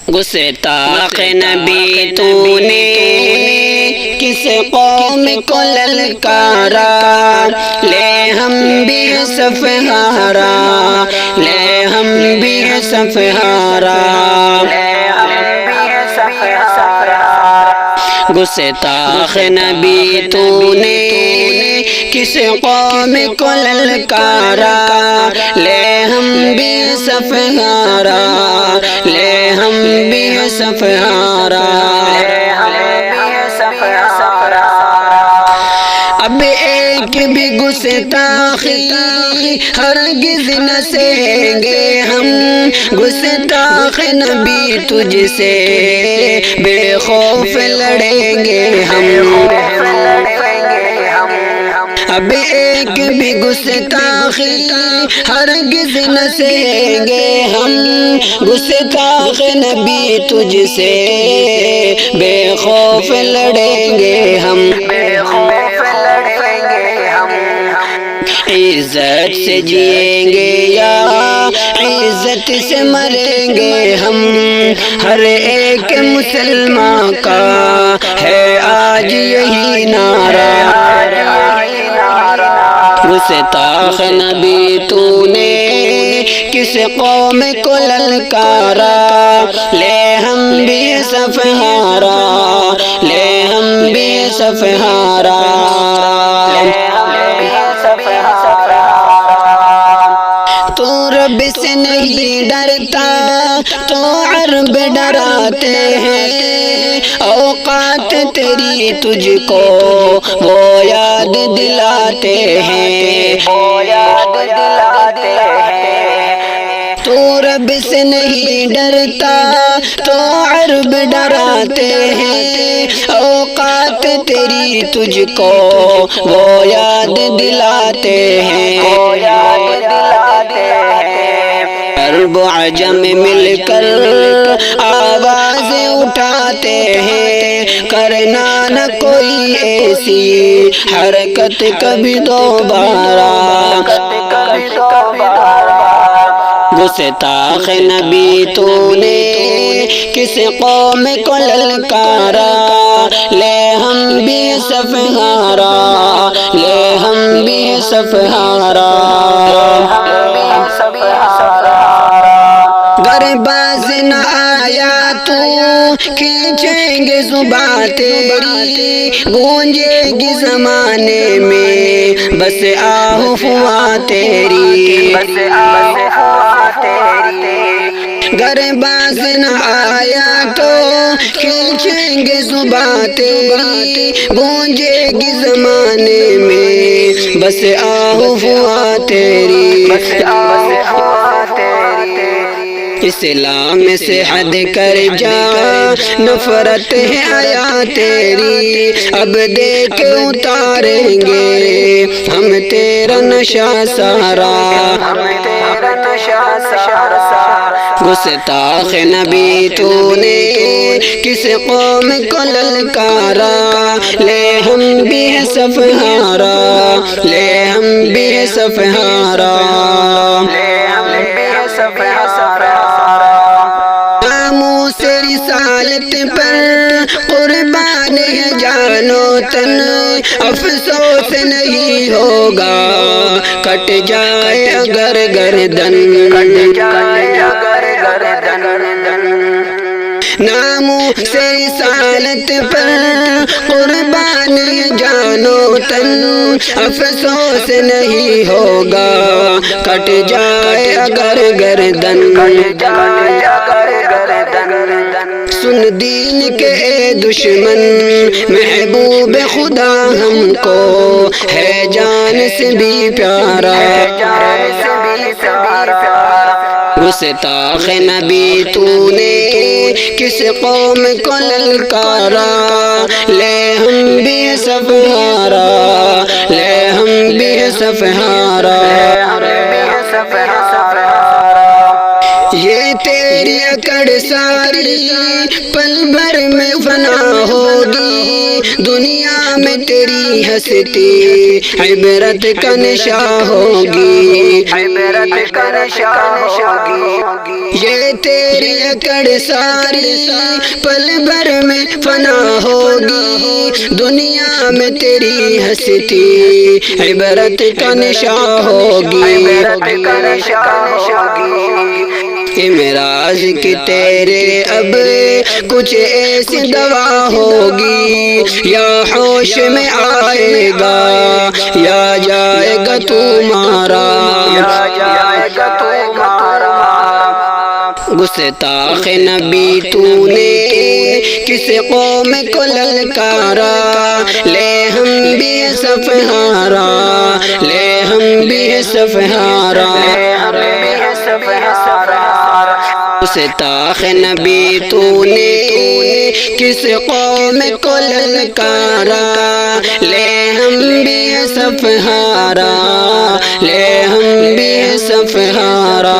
گستاخ نبی تو نے کس قوم کو للکارا، لے ہم بھی صف ہارا، لے ہم بھی صف ہارا، گستاخ نبی تو نے کس قوم کو للکارا، لے ہم بھی صف ہارا، لے ہم بھی صف ہارا۔ اب ایک بھی گستاخی ہرگز نہ سہیں گے ہم، گستاخ نبی تجھ سے بے خوف لڑیں گے ہم، اب ایک بھی گستاخی ہرگز نہ سہیں گے ہم، گستاخ نبی تجھ سے بے خوف لڑیں گے ہم، عزت سے جئیں گے یا عزت سے مریں گے ہم، ہر ایک مسلمان کا ہے آج یہی نعرہ، گستاخ نبی تو نے کس قوم کو للکارا، لے ہم بھی صف ہارا، لے ہم بھی صف ہارا۔ تو رب سے نہیں ڈرتا تو عرب ڈراتے ہیں، اوقات تیری تجھ کو وہ یاد دلاتے ہیں، تو رب سے نہیں ڈرتا تو عرب ڈراتے ہیں، اوقات تیری تجھ کو وہ یاد دلاتے ہیں، عرب و عجم مل کر آواز اٹھاتے ہیں، کرنا نہ کوئی ایسی حرکت کبھی دوبارہ، گستاخ نبی تو نے کس قوم کو للکارا، لے ہم بھی صف ہارا، لے ہم بھی صف ہارا۔ گر باز نہ آیا تو کھینچیں گے زباں تیری، گونجے گی زمانے میں بس آہواں تیری، گر باز نہ آیا تو کھینچیں گے زباں تیری، گونجے گی زمانے میں بس آہواں تیری، اسلام سے حد کر جا نفرت ہے آیا تیری، اب دیکھ اتاریں گے ہم تیرا نشہ سارا، گستاخ نبی تو نے کس قوم کو للکارا، لے ہم بھی صف ہارا، لے ہم بھی صف ہارا۔ ناموس رسالت پر قربان ہے جان و تن، افسوس نہیں ہوگا کٹ جائے اگر گردن، ناموس رسالت پر قربان ہے جان و تن، افسوس نہیں ہوگا کٹ جائے اگر گردن، سن دین کے اے دشمن محبوب خدا ہم کو ہے جان سے بھی پیارا، گستاخ نبی تو نے کس قوم کو للکارا، لے ہم بھی صف ہارا، لے ہم بھی صف ہارا۔ یہ تیری اکڑ ساری پل بھر میں فنا ہوگی، دنیا میں تیری ہستی عبرت کا نشاں ہوگی، عبرت کا نشاں ہوگی۔ یہ تیری اکڑ ساری پل بھر میں فنا ہوگی، دنیا میں تیری ہستی عبرت کا نشاں ہوگی، عبرت کا نشاں ہوگی۔ معراج کی تیرے اب کچھ ایسی دوا ہوگی، یا ہوش میں آئے گا یا جائے گا تمہارا، یا جائے گا تمہارا۔ گستاخ نبی تو نے کس قوم کو للکارا، لے ہم بھی صف ہارا، لے ہم بھی صف ہارا۔ گستاخ نبی تو نے کس قوم کو للکارا، لے ہم بھی صف ہارا، لے ہم بھی صف ہارا۔